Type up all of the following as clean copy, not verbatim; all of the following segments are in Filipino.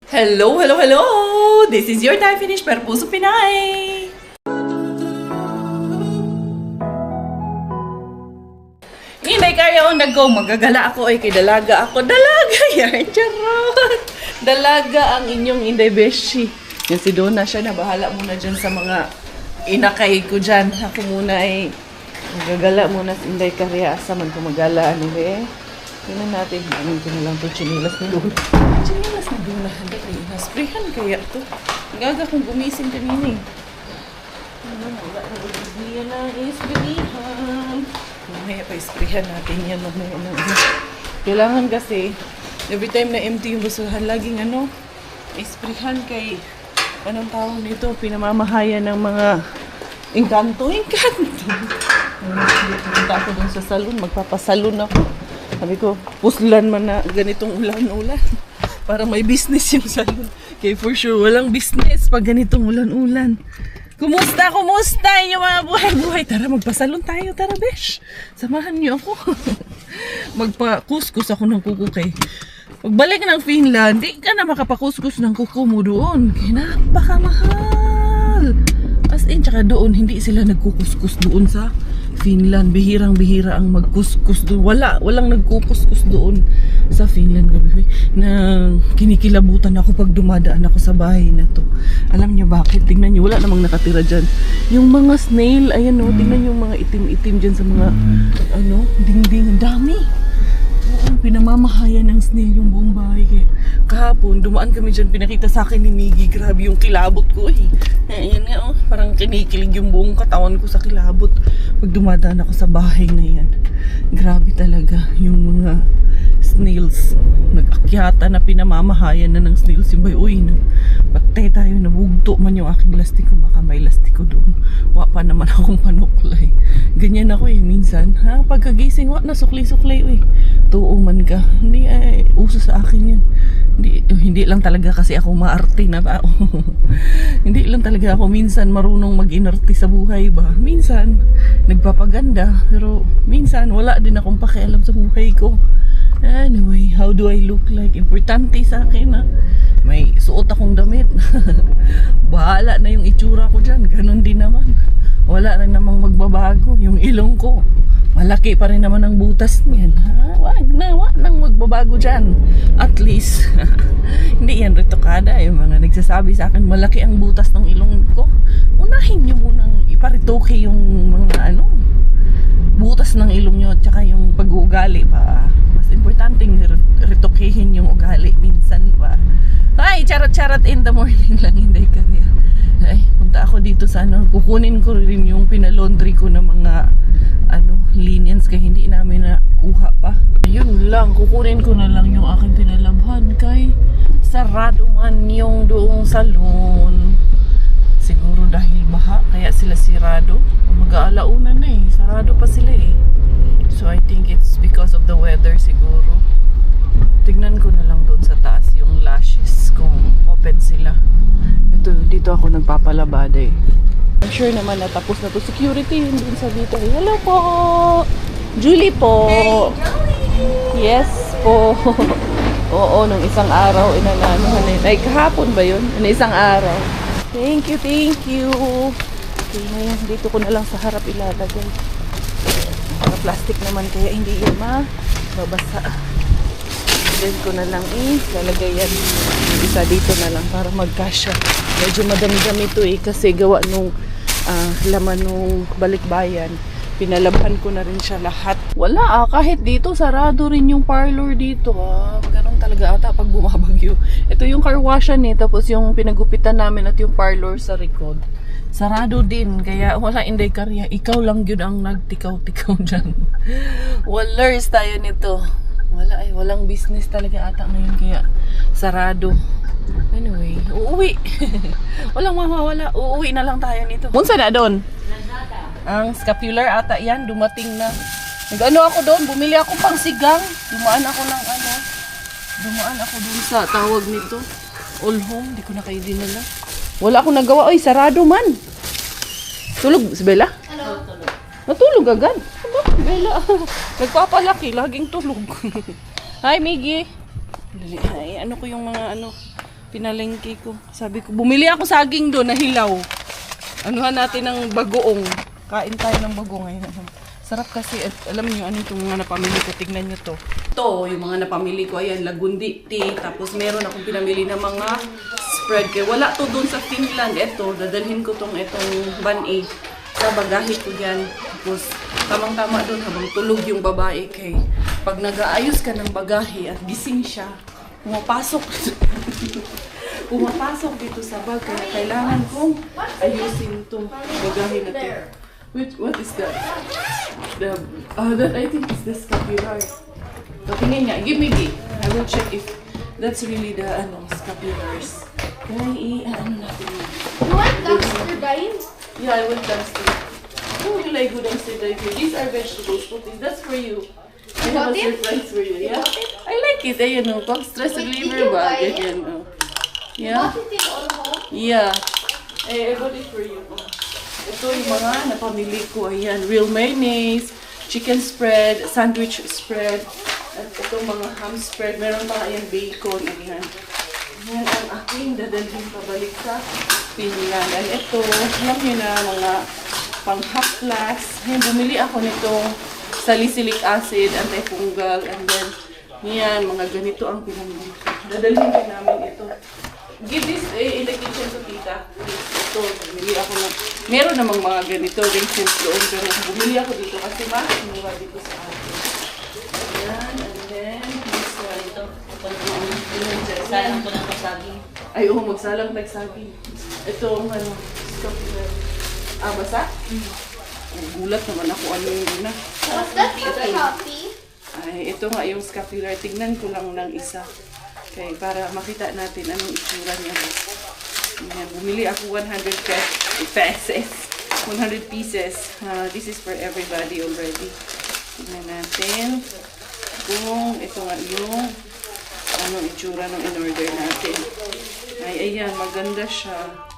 Hello, hello, hello! This is your Thai Finish per Puso Pinay! Inday kayo, magagala ako ay kay dalaga ako. Dalaga yan, charot! Dalaga ang inyong Inday Beshi. Yan si Donna, siya na bahala muna dyan sa mga inakay ko dyan. Ako muna ay magagala muna sa Inday Karyasa. Man ko magala, ano eh. Tingnan natin, amin ko na lang ito, chinilas na Donna. Chinilas na Donna, handa kayo. Nasprayan kaya ito. Gaga kung gumising kanina eh. Ano, wala na ulit na isprayan. Mamaya pa isprayan natin yan. Kailangan kasi, every time na empty yung basurahan, laging isprayan kay, anong tawag nito, pinamamahayan ng mga engkanto. Punta ako dun sa salon, magpapasalon ako. Sabi ko, puslan man na ganitong ulan-ulan. Para may business yung salon. Kaya for sure, walang business pag ganitong ulan-ulan. Kumusta? Kumusta yung mga buhay-buhay? Tara, magpasalon tayo. Tara, besh. Samahan niyo ako. Magpakuskus ako ng kuko kay. Pagbalik ng Finland, di ka na makapakuskus ng kuko mo doon. Kaya napakamahal. As in, tsaka doon, hindi sila nagkukuskus doon sa Finland. Bihirang-bihira ang magkuskus doon. Walang nagkukuskus doon sa Finland. Gabi na kinikilabutan ako pag dumadaan ako sa bahay na to. Alam niyo bakit? Tingnan niyo, wala namang nakatira dyan. Yung mga snail, ayan o, tingnan yung mga itim-itim dyan sa mga, dingding. Ang dami. Oo, pinamamahayan ng snail yung buong bahay. Kaya kahapon, dumaan kami dyan, pinakita sa akin ni Miggy. Grabe yung kilabot ko eh. Ayan nga parang kinikilig yung buong katawan ko sa kilabot. Pag dumadaan ako sa bahay na yan. Grabe talaga yung mga snails. Nag-akyata na pinamamahayan na ng snails. Yung bay, uy, patay tayo, nabugto man yung aking lastiko. Baka may lastiko doon. Wa pa naman akong panuklay. Ganyan ako eh, minsan. Pagkagising, wa na sukli-suklay, uy. Tuo man ka. Hindi, uso sa akin yan. Hindi lang talaga kasi ako maarte na tao. Hindi lang talaga ako minsan marunong mag-inarte sa buhay ba. Minsan, nagpapaganda. Pero minsan, wala din akong pakialam sa buhay ko. Anyway, how do I look like? Importante sa akin na may suot akong damit. Bahala na yung itsura ko dyan. Ganon din naman. Wala rin namang magbabago. Yung ilong ko, malaki pa rin naman ang butas niyan. Wag nang magbabago dyan. At least, hindi yan retokada. Yung mga nagsasabi sa akin, malaki ang butas ng ilong ko. Unahin nyo munang iparitoke yung mga butas ng ilong nyo at saka yung pag-uugali pa. Mas importanteng retokehin yung ugali minsan pa. Ay, charot-charot in the morning lang, hindi ka niya. Ay, punta ako dito sa kukunin ko rin yung pinalaundry ko ng mga liniens kaya hindi namin nakuha pa. Yun lang, kukunin ko na lang yung aking pinalabhan kay sarado man yung doong salon. Siguro dahil baha, kaya sila sirado. Mag-aalauna na eh, sarado pa sila eh. So I think it's because of the weather siguro. Tignan ko na lang doon sa taas yung lashes kung open sila. Dito ako nagpapalabada eh. I'm sure naman na tapos na to. Security yun dun sa dito. Hello po! Julie po! Hey, Julie! Yes po! Oo, nung isang araw inananuhan eh. Ay, kahapon ba yun? Nung isang araw. Thank you, thank you! Okay na yan. Dito ko na lang sa harap ilalagay. Plastic naman kaya hindi yan mababasa. Then ko na lang lalagay yan. Isa dito na lang para magkasya. Medyo madami-dami ito eh kasi gawa nung laman nung balikbayan. Pinalabhan ko na rin siya lahat. Wala kahit dito sarado rin yung parlor dito Ganun talaga ata pag bumabagyo. Ito yung car washan eh, tapos yung pinagupitan namin at yung parlor sa likod. Sarado din, kaya wala Inday Karya. Ikaw lang yun ang nagtikaw-tikaw dyan. Walers tayo nito. Walang business talaga ata ngayon kaya sarado. Anyway, uuwi. Walang mawawala. Uuwi na lang tayo nito. Munsa na doon? Ang scapular ata yan, dumating na. Nag-ano ako doon, bumili ako pang sigang. Dumaan ako doon sa tawag nito. All home, di ko na kayo dinala. Wala akong nagawa. Oy, sarado man. Tulog si Bella? Hello. Natulog agad. Aba, Bella. Nagpapalaki, laging tulog. Hi, Miggy. Ay, ano ko yung mga Pinalengke ko. Sabi ko, bumili ako saging doon na hilaw. Anuhan natin ng bagoong. Kain tayo ng bagoong ngayon. Sarap kasi, at alam niyo ano itong mga napamili ko. Tignan niyo to. Ito, yung mga napamili ko, ayan, Lagundi tea. Tapos meron akong pinamili ng mga spread. Kaya wala to doon sa Finland. Ito, dadalhin ko itong ban-aid. Sa bagahe ko yan. Tapos, tamang-tama doon habang tulog yung babae. Kay pag nag-aayos ka ng bagahe at gising siya, pumapasok dito sa bag. Kaya kailangan kong ayusin itong bagahe na to. What is that? That I think is the scapular. Tingin nga, give me the. I will check if that's really the scapulars. Kaya ano natin yun. You want dumpster dive? Yeah, I will dumpster. Who will I go dumpster dive here? These are vegetables. That's for you. I have a surprise for you. Yeah? I like it. Ayan o. Pag stress reliever ba? Ayan o. Yeah? You bought it in Olmo? Yeah. I got it for you. Ito yung mga napamili ko. Ayan, real mayonnaise, chicken spread, sandwich spread, at itong mga ham spread. Meron pa ayan bacon. Ayan. Ayan ang aking dadalhin pabalik sa Finland. And ito, alam nyo na mga pang-haplas. Ayan, bumili ako nito salicylic acid, antifungal, and then yan, mga ganito ang pinamili. Dadalhin din namin ito. Give this in the kitchen to tita. Ito, bumili ako na. Meron namang mga ganito, raisins doon, pero bumili ako dito kasi mura dito sa atin. Ayan, and then this one. Ito, salang ko ng saging. Ay, oo, magsalang nagsaging. Ito ang scapular. Basa? Gulat naman ako ano yung na. Was that for coffee? Ay, ito nga yung scapular. Tignan ko lang ng isa. Okay, para makita natin anong itsura niya. Ayan, bumili ako 100 pesos. 100 pieces. This is for everybody already. Tignan natin kung ito nga yung anong itsura ng in-order natin. Ay, ayan, maganda siya.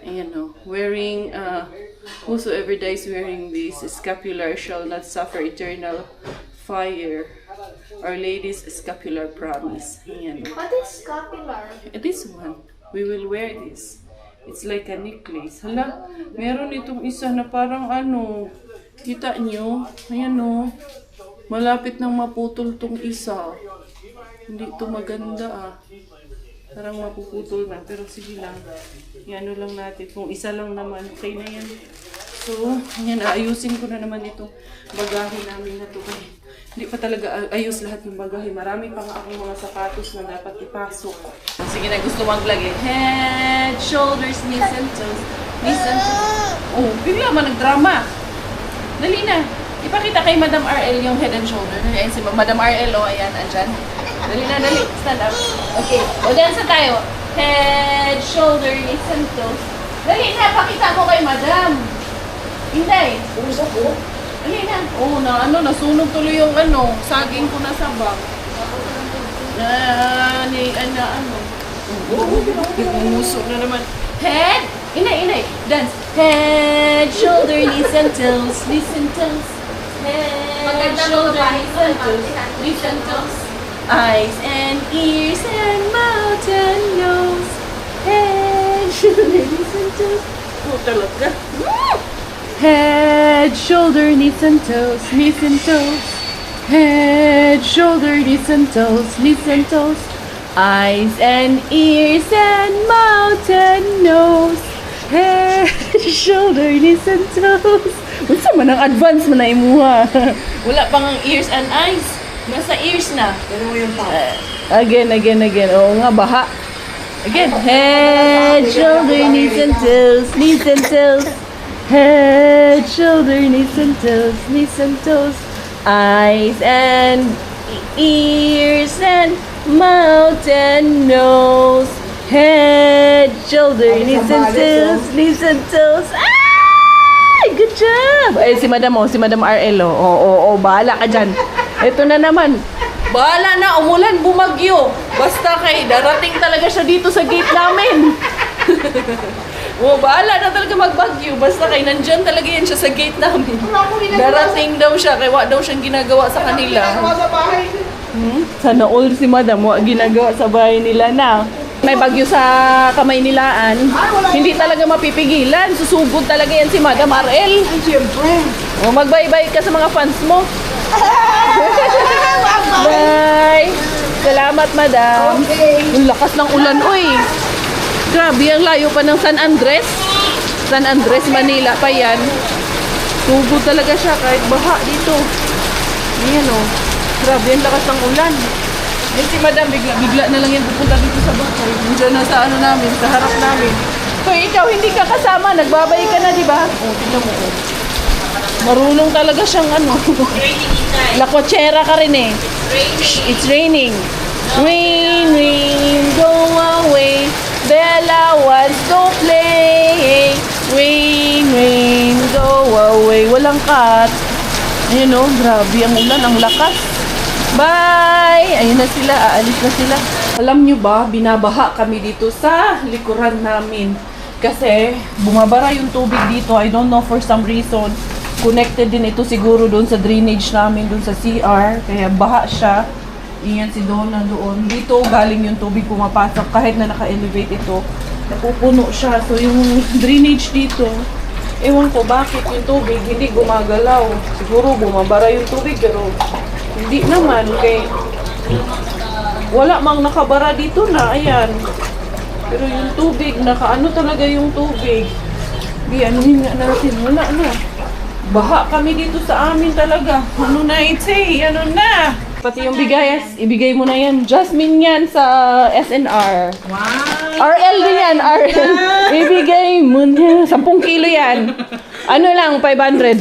Ayan o, wearing, whosoever dies wearing this scapular shall not suffer eternal fire. Our Lady's scapular promise. Ayan o. What is scapular? This one, we will wear this. It's like a necklace. Hala, meron itong isa na parang kita nyo? Ayan o, malapit nang maputol tong isa. Hindi ito maganda Parang mapuputol na, pero sige lang. Yan lang natin. Kung isa lang naman, okay na yan. So, yan, ayusin ko na naman itong bagahe namin na ito. Hindi pa talaga ayos lahat ng bagahe. Marami pa nga akong mga sapatos na dapat ipasok. Sige na, gusto mag-vlog Head, shoulders, knees and toes. Knees and toes. Oh, bigla man nagdrama. Dali na. Ipakita kay Madam RL yung head and shoulder. Ayan si Madam RL, ayan, andyan. Dali na, dali. Stand up. Okay. O, dansa tayo. Head, shoulder, knees, and toes. Dali na, pakita ko kay Madam. Hinday. Usa ko. Dali na. Oo, nasunog tuloy yung saging ko na sa bag. Umuso na naman. Head. Inay. Dance. Head, shoulder, knees, and toes. Knees and toes. Head, shoulder, knees, and toes. Knees and toes. Eyes and ears and mouth and nose. Head, shoulder, knees and toes. Oh, talaga. Head, shoulder, knees and toes. Knees and toes. Head, shoulder, knees and toes. Knees and toes. Eyes and ears and mouth and nose. Head, shoulder, knees and toes. Unsa man ang advance man na imuha? Wala pang ang ears and eyes. Nasa ears na. Pero yung pa. Again. Oo nga, baha. Again. Head, shoulder, knees and toes. Knees and toes. Head, shoulder, knees and toes. Knees and toes. Eyes and ears and mouth and nose. Head, shoulder, knees and toes. Knees and toes. Ay! Good job! Ay, si Madam RL. Oo, bahala ka dyan. Ito na naman. Bahala na, umulan, bumagyo. Basta kay, darating talaga siya dito sa gate namin. Bahala na talaga magbagyo. Basta kay, nandyan talaga yan siya sa gate namin. Darating daw siya, kaya wala daw siyang ginagawa sa kanila. Sana all si Madam, wala ginagawa sa bahay nila na. May bagyo sa kamay nilaan. Hindi talaga mapipigilan. Susugod talaga yan si Madam Arel. Ay, siyempre. O, magbay-bye ka sa mga fans mo. Bye! Salamat, Madam. Okay. Yung lakas ng ulan, uy. Grabe, ang layo pa ng San Andres. San Andres, Manila pa yan. Tubo talaga siya kahit baha dito. Ayan o. Grabe, ang lakas ng ulan. Eh si Madam, bigla na lang yan pupunta dito sa bahay. Nandiyan na sa ano namin, sa harap namin. So ikaw, hindi ka kasama. Nagbabay ka na, di ba? O, tignan mo. Oh. Marunong talaga siyang ano. Raining inside. Lakotsera ka rin eh. Raining. It's raining. Rain, rain, go away. Bella wants to play. Rain, rain, go away. Walang cut. Ayun o, grabe ang ulan, ang lakas. Bye! Ayun na sila, aalis na sila. Alam nyo ba, binabaha kami dito sa likuran namin. Kasi bumabara yung tubig dito. I don't know, for some reason. Connected din ito siguro doon sa drainage namin, doon sa CR. Kaya baha siya. Iyan si Donna doon. Dito galing yung tubig pumapasok. Kahit na naka-elevate ito, napupuno siya. So yung drainage dito, ewan ko bakit yung tubig hindi gumagalaw. Siguro bumabara yung tubig pero hindi naman. Kaya wala mang nakabara dito na. Ayan. Pero yung tubig, nakaano talaga yung tubig. Anuhin nga natin. Wala na. Baha kami dito sa amin talaga. Ano na ite? Ano na? Pati yung bigayas, ibigay mo na yan. Jasmine yan sa SNR. Wow. RL din yan, RL. Ibigay mo na. 10 kilo yan. Ano lang, 500.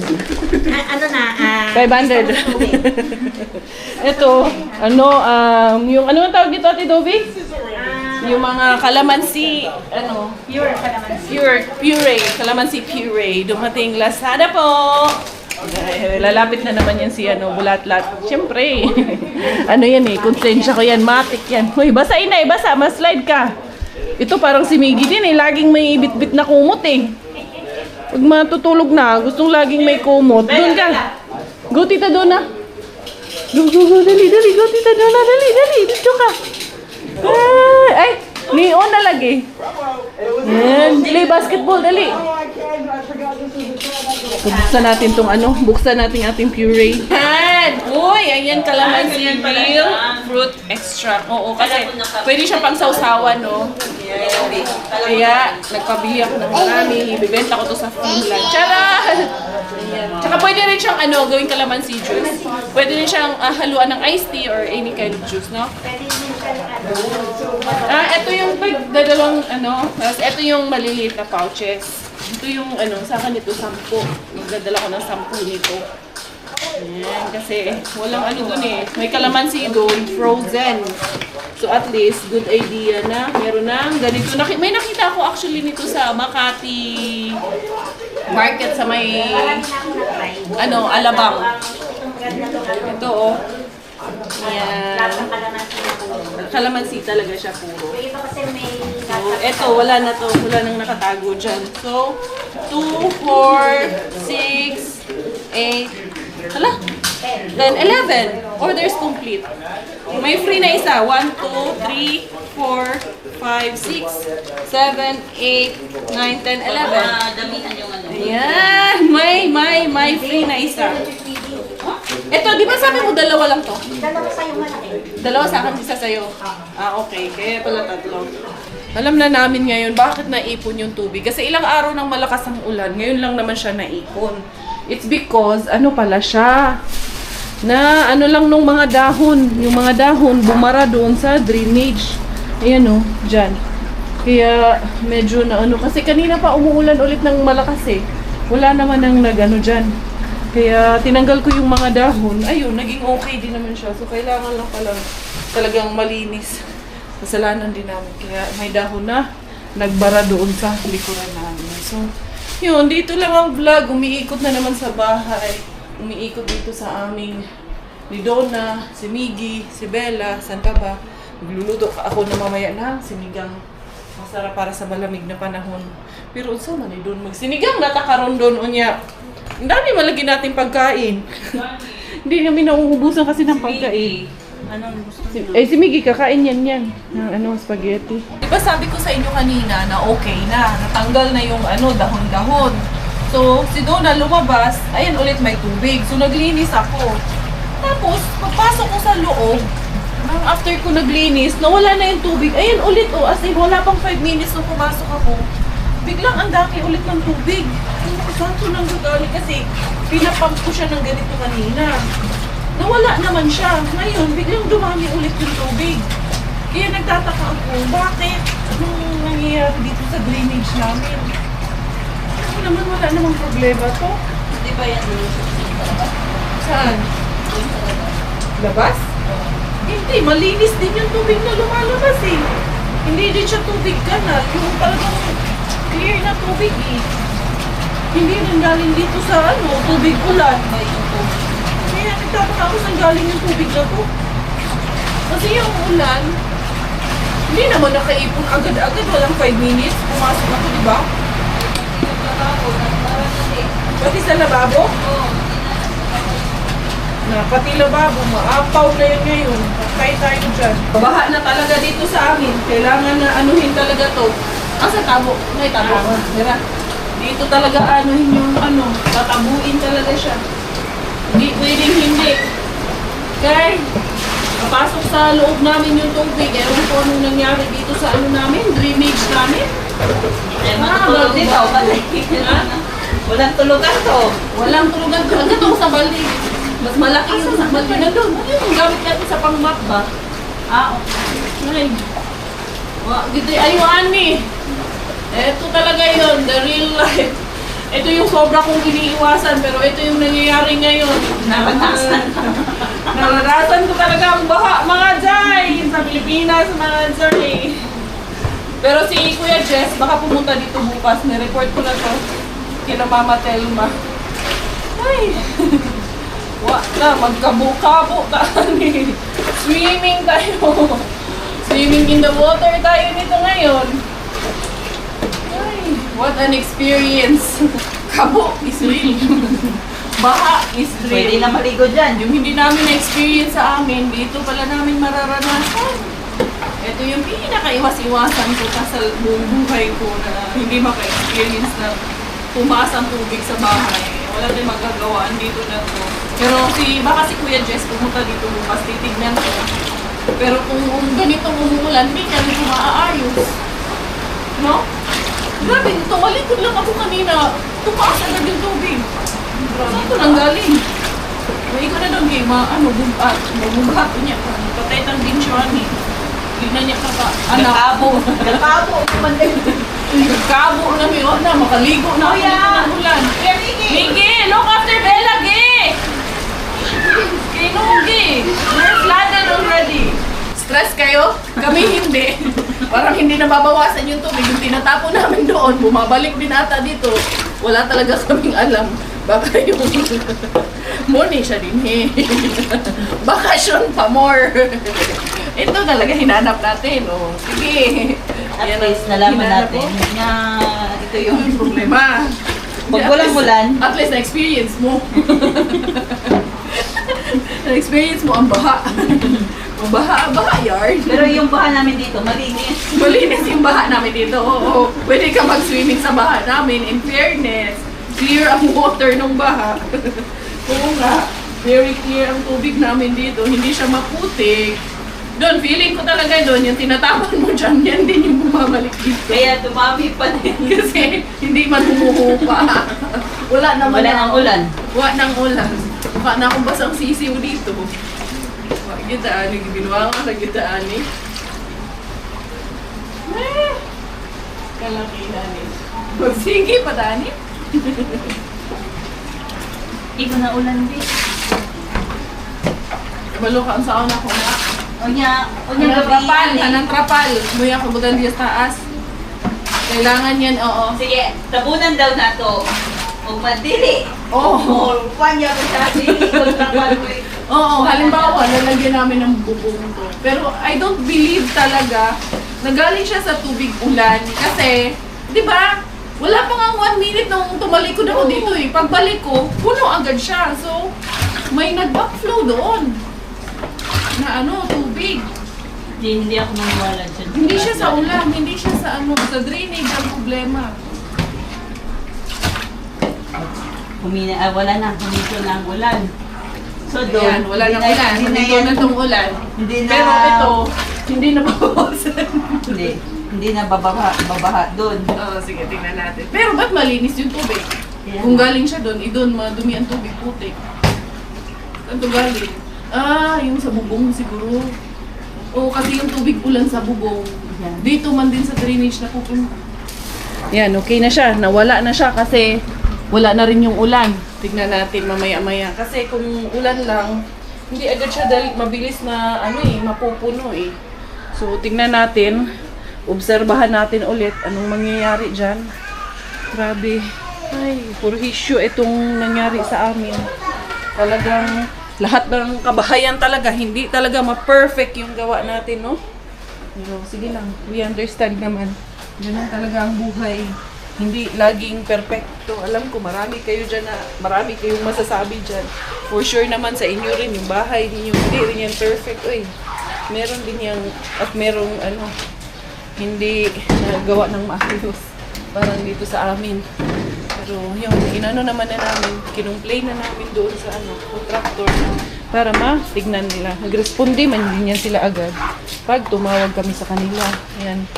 Ano na? 500. Ito, ano, yung, ano ang tawag dito, Ate Dobby? Yung mga kalamansi, ano, Pure kalamansi. puree, kalamansi puree. Dumating Lazada po. Lalapit na naman yan si ano, Bulatlat. Siyempre. Ano yan eh, konsensya ko yan, matik yan. Hoy, basa inay, basa, ma-slide ka. Ito parang si Miggy din eh, laging may bit-bit na kumot eh. Pag matutulog na, gustong laging may kumot. Doon ka. Go, Tita Donna. Go, dali, go, Tita Donna, dali, dito ka. Ay, neon na lagi. Yan, play basketball, dali. So, buksan natin tong ano, buksan natin ating puree. Yan! Uy, ayan kalamansi real fruit extract. Oo, kasi pwede siya pang sausawan, no? Kaya, nagpabili ako ng marami. Ibibenta ko to sa Finland. Charan! Ayan. Tsaka pwede rin siyang ano, gawing kalamansi juice. Pwede rin siyang haluan ng iced tea or any kind of juice, no? Ito yung dalawang ano, tapos ito yung maliliit na pouches. Ito yung ano, sa akin ito 10. Magdadala ko ng 10 nito. Ayan, kasi walang ano dun eh. May kalamansi doon, frozen. So at least, good idea na meron ng ganito. May nakita ako actually nito sa Makati Market sa may ano, Alabang. Ito oh. Ayan. Kalamansi talaga siya puro. So, eto, wala na to. Wala nang nakatago dyan. So, 2, 4, 6, 8, hala? Then, 11. Orders complete. May free na isa. 1, 2, 3, 4, 5, 6, 7, 8, 9, 10, 11. Damihan yung ano. Ayan. May free na isa. Ito, di ba sabi mo dalawa lang to? Dalawa sa'yo malaki. Dalawa sa akin, isa sa'yo. Okay. Kaya pala tatlo. Alam na namin ngayon bakit naipon yung tubig. Kasi ilang araw nang malakas ang ulan, ngayon lang naman siya naipon. It's because, ano pala siya, na ano lang nung mga dahon. Yung mga dahon, bumara doon sa drainage. Ayan o, dyan. Kaya medyo na ano, kasi kanina pa umuulan ulit ng malakas eh. Wala naman nang nag-ano dyan. Kaya tinanggal ko yung mga dahon. Ayun, naging okay din naman siya. So, kailangan lang pala talagang malinis. Kasalanan din namin. Kaya may dahon na nagbara doon sa likuran namin. So, yun, dito lang ang vlog. Umiikot na naman sa bahay. Umiikot dito sa aming ni Donna, si Miggy, si Bella, saan ka ba? Magluluto ako na mamaya na sinigang. Masarap para sa malamig na panahon. Pero unsa man doon magsinigang natakaron doon unya. Ang dami malagi natin pagkain. Hindi namin nauubusan kasi ng pagkain. Anong gusto Si Miggy, kakain yan. Ng spaghetti. Diba sabi ko sa inyo kanina na okay na. Natanggal na yung dahon-dahon. So, si Donna lumabas, ayan ulit may tubig. So, naglinis ako. Tapos, pagpasok ko sa loob, after ko naglinis, nawala na yung tubig. Ayan ulit, as in, wala pang 5 minutes nung pumasok ako. Biglang ang dami ulit ng tubig. Saan ko nang gagaling kasi pinapump ko siya ng ganito kanina. Nawala naman siya. Ngayon, biglang dumami ulit yung tubig. Kaya nagtataka ako, bakit? Anong nangyayari dito sa drainage namin? Kasi naman wala namang problema to. Di ba yan doon sa labas? Saan? Doon sa labas. Labas? Hindi, malinis din yung tubig na lumalabas eh. Hindi din siya tubig kanal. Yung talagang clear na tubig eh. Hindi rin galing dito sa tubig ulan. May tubig. Kaya nagtataka ako saan galing yung tubig na to. Kasi yung ulan, hindi naman nakaipon agad-agad. Walang 5 minutes. Pumasok ako, di ba? Pati sa lababo? Oo. Pati lababo, maapaw na yun ngayon. Patay tayo dyan. Baha na talaga dito sa amin. Kailangan na anuhin talaga to. Sa tabo. May tabo. Mira. Dito talaga anuhin yung tatabuin talaga siya. Hindi pwedeng hindi. Okay? Napasok sa loob namin yung tubig. Ewan ko anong nangyari dito sa namin, drainage namin. Eh, matutulog dito. Walang tulugan to. Walang tulugan ko. Agad ako sa balde. Mas malaki yung balde na doon. Ano yung gamit natin sa pang-map ba? Okay. Ayuan ni. Ito talaga yun, the real life. Ito yung sobra kong iniiwasan, pero ito yung nangyayari ngayon. Naranasan ko talaga ang baha, mga Jai! Sa Pilipinas, mga Jai. Pero si Kuya Jess, baka pumunta dito bukas. Nireport ko na to. Kina Mama Telma. Ay! Wala, magkabo-kabo tayo. Swimming tayo. Swimming in the water tayo nito ngayon. Ay, what an experience. Kabo is real. Baha is real. Pwede na maligo dyan. Yung hindi namin na-experience sa amin, dito pala namin mararanasan. Ito yung pinaka-iwas-iwasan ko sa buong buhay ko na hindi maka-experience na tumaas ang tubig sa bahay. Wala din magagawa dito na to. Pero baka si Kuya Jess pumunta dito bukas, titignan ko. Pero kung ganitong umuulan, hindi niya rin maaayos. No? Grabe, tumalikod lang ako kanina. Tumaas agad yung tubig. Saan ko nang galing? May ko na doon kay bumbat. Bumbat niya. Patay tang din siya ni. Hindi na niya Nagkabo. Nagkabo. Nagkabo na yun na. Makaligo na ako dito ng ulan. Miggy, look after Bella, Gay! Kinugi! We're flooded already. Stress kayo? Kami hindi. Parang hindi nababawasan yung tubig. Yung tinatapon namin doon, bumabalik din ata dito. Wala talaga kaming alam. Baka yung morning siya din eh. Bakasyon pa more. Ito talaga hinanap natin. Oh. Sige. At least nalaman natin na ito yung problema. Pag walang ulan. At least na-experience mo. Na-experience mo ang baha. Ang baha yard. Pero yung baha namin dito, malinis. Malinis yung baha namin dito. Oo. Pwede ka mag-swimming sa baha namin. In fairness, clear ang water ng baha. Oo nga. Very clear ang tubig namin dito. Hindi siya maputik. Doon, feeling ko talaga doon, yung tinatapan mo dyan, yan din yung bumabalik dito. Kaya dumami pa din. Kasi hindi man humuhupa. Wala naman. Wala ng ulan. Wala ng ulan. Mukha na akong basang sisiw dito. Wala gitaan, binuha ka sa gitaan eh. Kalakihan eh. Sige pa, Dani. Ikaw na ulan din. Kabalo ka ang saon ako na. Onya Trapal, gabi. anang trapal. Muya kabutan diya sa taas. Kailangan yan, oo. Sige, tabunan daw na to. Huwag madili. Oo. Panya ko sa dili. Kung trapal ko eh. Oo, halimbawa, lalagyan namin ng bubong to. Pero I don't believe talaga na galing siya sa tubig ulan. Kasi, di ba, wala pa nga 1 minute nung tumalikod ako dito eh. Pagbalik ko, puno agad siya. So, may nag-backflow doon. na tubig. Hindi ako maniwala dyan. Hindi siya sa ulan, hindi siya sa sa drainage ang problema. Wala na, humito na ang ulan. So doon, Ayan, wala nang ulan. Hindi na itong ulan. Hindi na, Pero ito, hindi na mabawasan. hindi na babaha doon. Oo, sige, tingnan natin. Pero ba't malinis yung tubig? Ayan. Kung galing siya doon, doon madumi ang tubig, putik. Saan to galing? Yung sa bubong siguro. Oo, kasi yung tubig ulan sa bubong. Ayan. Dito man din sa drainage na pupunta. Yan, okay na siya. Nawala na siya kasi wala na rin yung ulan. Tignan natin mamaya-maya. Kasi kung ulan lang, hindi agad siya mabilis na mapupuno eh. So, tignan natin. Obserbahan natin ulit anong mangyayari dyan. Grabe. Ay, puro issue itong nangyari sa amin. Talagang lahat ng kabahayan talaga, hindi talaga ma-perfect yung gawa natin, no? Pero sige lang, we understand naman. Ganun talaga ang buhay. Hindi laging perfecto. Alam ko, marami kayo dyan marami kayong masasabi dyan. For sure naman sa inyo rin, yung bahay ninyo, hindi rin yan perfect. Uy, meron din yan, at merong hindi nagawa ng maayos. Parang dito sa amin. Pero yung inano naman na namin, kinumplay na namin doon sa contractor para tignan nila. Nag-responde man din yan sila agad. Pag tumawag kami sa kanila. Ayan.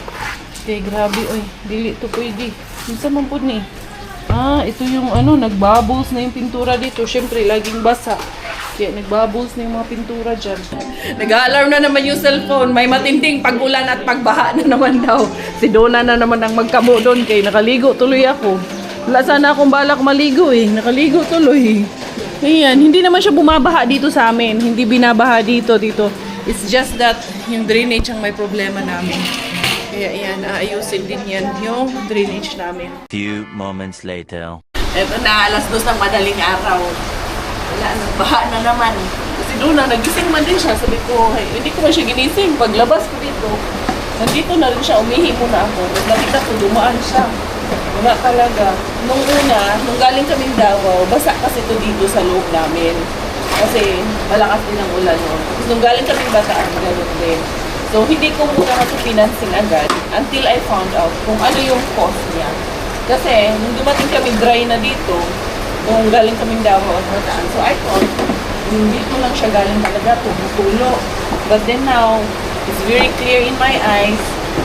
Okay, grabe. Oy, dili to pwede. Minsan man po ni. Ito yung nagbubbles na yung pintura dito. Siyempre, laging basa. Kaya nagbubbles na yung mga pintura dyan. Nag-alarm na naman yung cellphone. May matinding pag-ulan at pagbaha na naman daw. Si Donna na naman ang magkamo doon. Kaya nakaligo tuloy ako. Wala sana akong balak maligo eh. Nakaligo tuloy. Ayan, hindi naman siya bumabaha dito sa amin. Hindi binabaha dito. It's just that yung drainage ang may problema namin. Kaya ayan, aayusin din yan yung drainage namin. Few moments later. Eto na, alas 2 ng madaling araw. Wala, nagbaha na naman. Kasi doon na, nagising man din siya. Sabi ko, hey, hindi ko man siya ginising. Paglabas ko dito, nandito na rin siya, umihi muna ako. Nakita ko, dumaan siya. Wala talaga. Nung galing kaming Davao, basa kasi ito dito sa loob namin. Kasi malakas din ang ulan noon. Tapos nung galing kaming Bataan, gano'n din. So, hindi ko muna kasi pinansin agad until I found out kung ano yung cause niya. Kasi, nung dumating kami dry na dito, nung galing kaming Davao at Bataan, so I thought, dito lang siya galing talaga, tumutulo. But then now, it's very clear in my eyes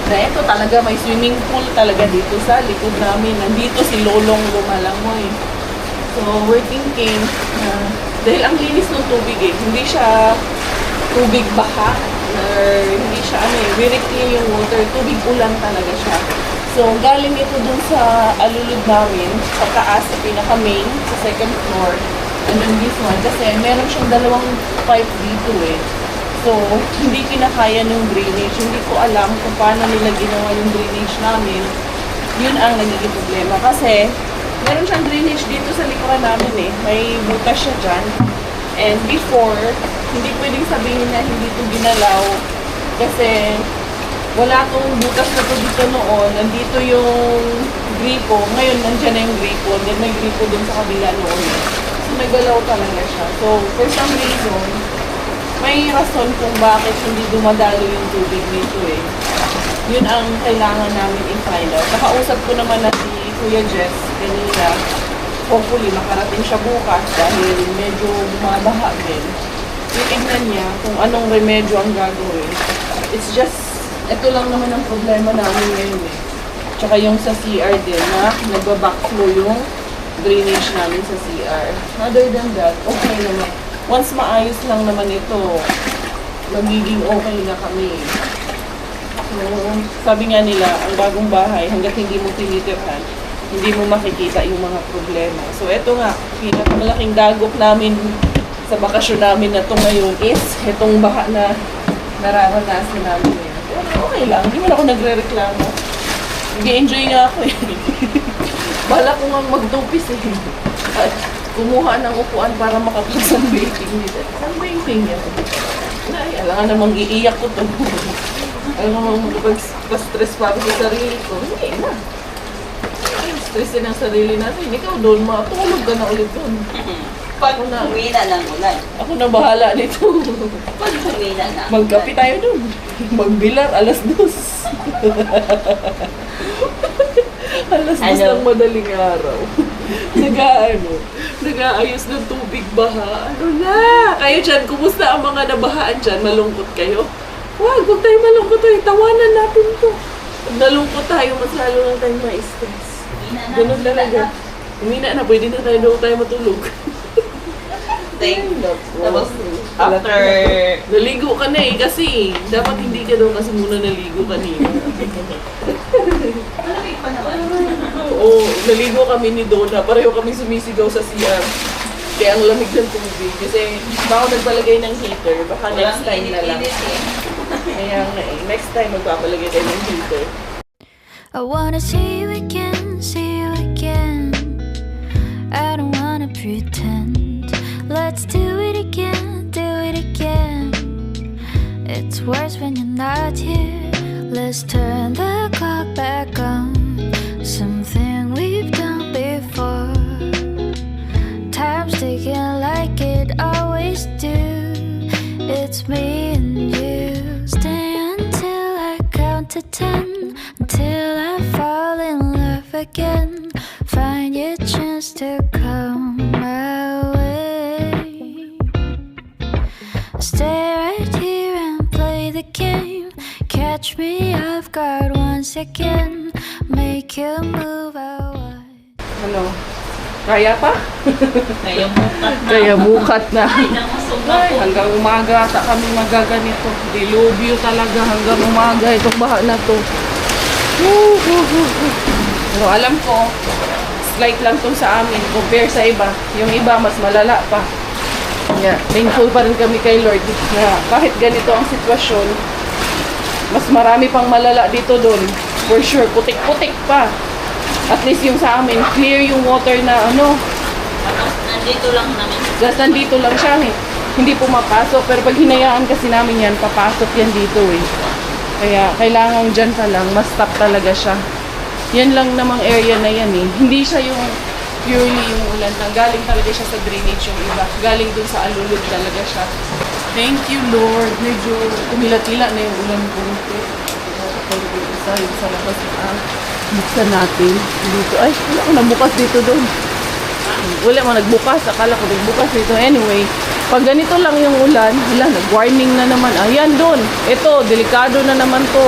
na ito talaga, may swimming pool talaga dito sa likod namin. Nandito si Lolong Lumalangoy. So, we're thinking, dahil ang linis ng tubig eh, hindi siya tubig baha, or hindi siya very clear yung water, tubig ulan talaga siya. So, galing ito dun sa alulod namin, sa taas, sa pinaka-main, sa second floor, and then this one, kasi meron siyang dalawang pipe dito eh. So, hindi kinakaya ng drainage. Hindi ko alam kung paano nila ginawa yung drainage namin. Yun ang nagiging problema. Kasi, meron siyang drainage dito sa likuran namin eh. May butas siya dyan. And before, hindi pwedeng sabihin na hindi ito ginalaw. Kasi, wala tong butas na ito dito noon. Nandito yung gripo. Ngayon, nandyan na yung gripo. And then may gripo dun sa kabila noon. So, may galaw talaga siya. So, for some reason, may rason kung bakit hindi dumadalo yung tubig dito eh. Yun ang kailangan namin i-find out. Nakausap ko naman na si Kuya Jess kanina. Hopefully, makarating siya bukas dahil medyo bumabaha din. Titignan niya kung anong remedyo ang gagawin. It's just, ito lang naman ang problema namin ngayon eh. Tsaka yung sa CR din na nagbabackflow yung drainage namin sa CR. Other than that, okay naman. Once maayos lang naman ito, magiging okay na kami. So, sabi nga nila, ang bagong bahay, hanggat hindi mo tinitirhan, hindi mo makikita yung mga problema. So, ito nga, pinakamalaking dagok namin sa bakasyon namin na ito ngayon is itong baha na nararanasan namin. Pero okay lang, hindi man ako nagre-reklamo. Nag-enjoy nga ako eh. Bala ko nga mag-dopis eh. At kumuha ng upuan para makapag-sunbathing nila. Sunbathing yan. Ay, alam nga namang iiyak ko to. Alam nga namang magpag-stress pa ako sa sarili ko. Hindi na. Ay, stressin ang sarili natin. Ikaw doon, matulog ka na ulit doon. Pag humina ng ulan. Ako na bahala nito. Pag humina na. Magkape tayo dun. Magbilar, alas 2. Alas 2 ng madaling araw. Nag-aayos ng tubig baha. Ano na? Kayo dyan, kumusta ang mga nabahaan dyan? Malungkot kayo? Huwag tayo malungkot tayo. Tawanan natin to. Pag nalungkot tayo, mas lalo lang tayong ma-stress. Ganun talaga. Umina na, pwede na tayo matulog. Tapos, after... Naligo ka na kasi dapat hindi ka daw kasi muna naligo kanina. Malamig pa naman. Oo, naligo kami ni Donna. Pareho kami sumisigaw sa CR. Kaya ang lamig ng tubig. Kasi baka nagpalagay ng heater. Baka next time na lang. Kaya nga next time magpapalagay tayo ng heater. I wanna see you again, see you again. I don't wanna pretend. Let's do it again, do it again. It's worse when you're not here. Let's turn the clock back on. Something we've done before. Time's ticking like it always do. It's me and you. Stay until I count to 10. Until I fall in love again. Find your chance to come my way. Stay right here and play the game. Catch me off guard once again. Make you move out. Ano? Kaya pa? Kaya bukat na. Kaya bukat na. Ay, namasog Ay, ako. hanggang umaga ata kami magaganito. Dilubyo talaga hanggang umaga itong baha na to. Pero alam ko, slight lang tong sa amin compare sa iba. Yung iba mas malala pa. Kaya thankful pa rin kami kay Lord na kahit ganito ang sitwasyon, mas marami pang malala dito doon. For sure, putik-putik pa. At least yung sa amin, clear yung water na ano, Tapos, nandito lang naman. just nandito lang siya eh. Hindi pumapasok. Pero pag hinayaan kasi namin yan, papasok yan dito eh. Kaya kailangan dyan ka lang, mas stop talaga siya. Yan lang namang area na yan eh. Hindi siya yung purely yung ulan lang. Galing talaga siya sa drainage yung iba. Galing dun sa alulod talaga siya. Thank you Lord. Medyo kumila-tila na yung ulan ko. Isa yung sa labas. Buksan natin dito. Ay, wala ko nabukas dito doon. Wala mo nagbukas. Akala ko nagbukas dito. Anyway, pag ganito lang yung ulan, wala, nag-warning na naman. Ayan doon. Ito, delikado na naman to.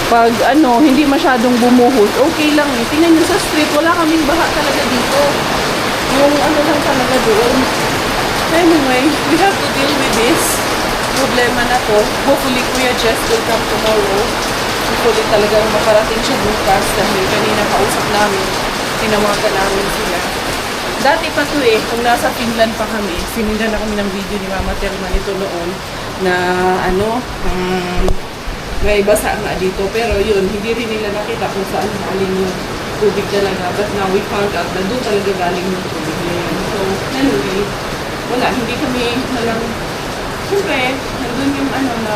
Pag ano, hindi masyadong bumuhos, okay lang eh. Tingnan nyo sa street, wala kaming baha talaga dito. Yung ano lang talaga doon. Anyway, we have to deal with this problema na to. Hopefully, Kuya Jess will come tomorrow. Hopefully talagang makarating siya bukas dahil kanina kausap namin, tinawagan namin sila. Dati pa to eh, kung nasa Finland pa kami, sinindan na kami ng video ni Mama Terma nito noon na ano, may basa nga dito. Pero yun, hindi rin nila nakita kung saan galing yung tubig talaga. But now we found out na doon talaga galing yung tubig na yun. So anyway, wala, hindi kami walang, siyempre, nandun yung ano na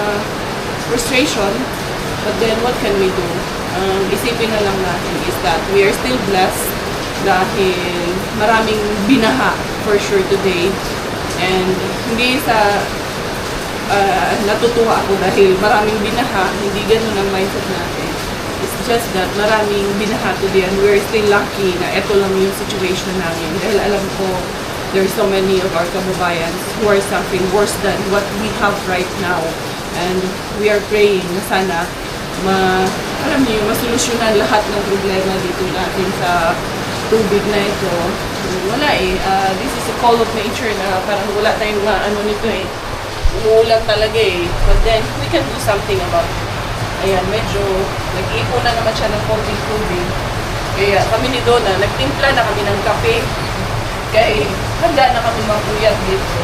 frustration. But then, what can we do? Isipin na lang natin is that we are still blessed dahil maraming binaha for sure today. And hindi sa natutuwa ako dahil maraming binaha, hindi ganun ang mindset natin. It's just that maraming binaha today and we're still lucky na ito lang yung situation namin. Dahil alam ko, there's so many of our kababayans who are suffering worse than what we have right now. And we are praying na sana alam niyo, masolusyonan lahat ng problema dito natin sa tubig na ito. Wala eh. This is a call of nature na parang wala tayong ano nito eh. Umuulan talaga eh. But then, we can do something about it. Ayan, medyo nag-iipon na naman siya ng konting tubig. Kaya kami ni Donna, nagtimpla na kami ng kape. Kaya handa na kami mapuyat dito.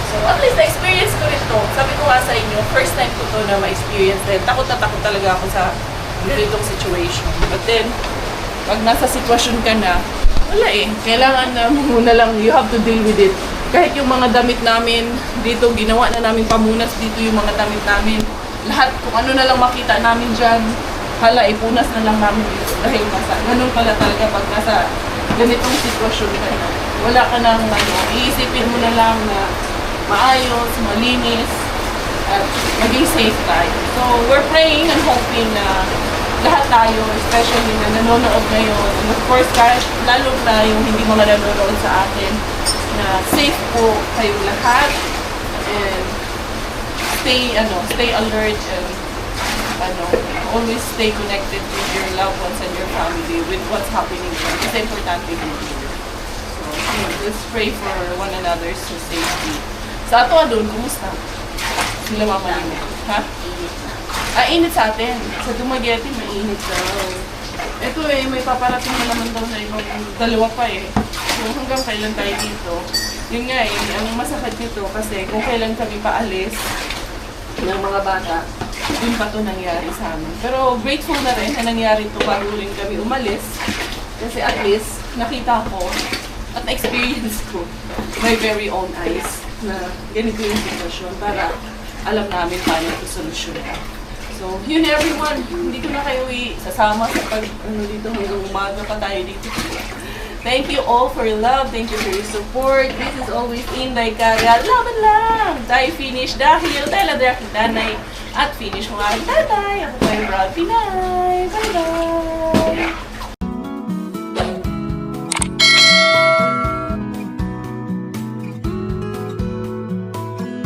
So, at least na-experience ko rin to. Sabi ko nga sa inyo, first time ko to na ma-experience din. Takot na takot talaga ako sa ganitong situation. But then, pag nasa sitwasyon ka na, wala eh. Kailangan na muna lang, you have to deal with it. Kahit yung mga damit namin dito, ginawa na namin pamunas dito yung mga damit namin. Lahat, kung ano na lang makita namin dyan, hala, ipunas na lang namin dito dahil masa. Ganun pala talaga pag nasa ganitong sitwasyon ka na. wala ka nang iisipin mo na lang na maayos, malinis, at maging safe tayo. So, we're praying and hoping na lahat tayo, especially na nanonood ngayon, and of course, kahit lalo na yung hindi mga nanonood sa atin, na safe po kayo lahat, and stay alert, and always stay connected with your loved ones and your family with what's happening there. Kasi importante din here. So, let's pray for one another's safety. Sa ato doon, kumusta? Sila mamalimit. Ha? Init sa atin. Sa Dumaguete, mainit daw. Ito may paparating na naman daw na ibang dalawa pa So hanggang kailan tayo dito. Yun nga ang masakit nito kasi kung kailan kami paalis ng mga bata, yun pa to nangyari sa amin. Pero grateful na rin na nangyari to bago rin kami umalis. Kasi at least nakita ko at na-experience ko my very own eyes na ganito yung sitwasyon para alam namin paano ito solusyonan. So, yun everyone. Hindi ko na kayo isasama sa dito hanggang umaga pa tayo dito. Thank you all for your love. Thank you for your support. This is always Inday Kaya. Laban lang! Tayo finish dahil tayo Danay at finish mo aking tatay. Ako tayo proud Pinay. Bye-bye!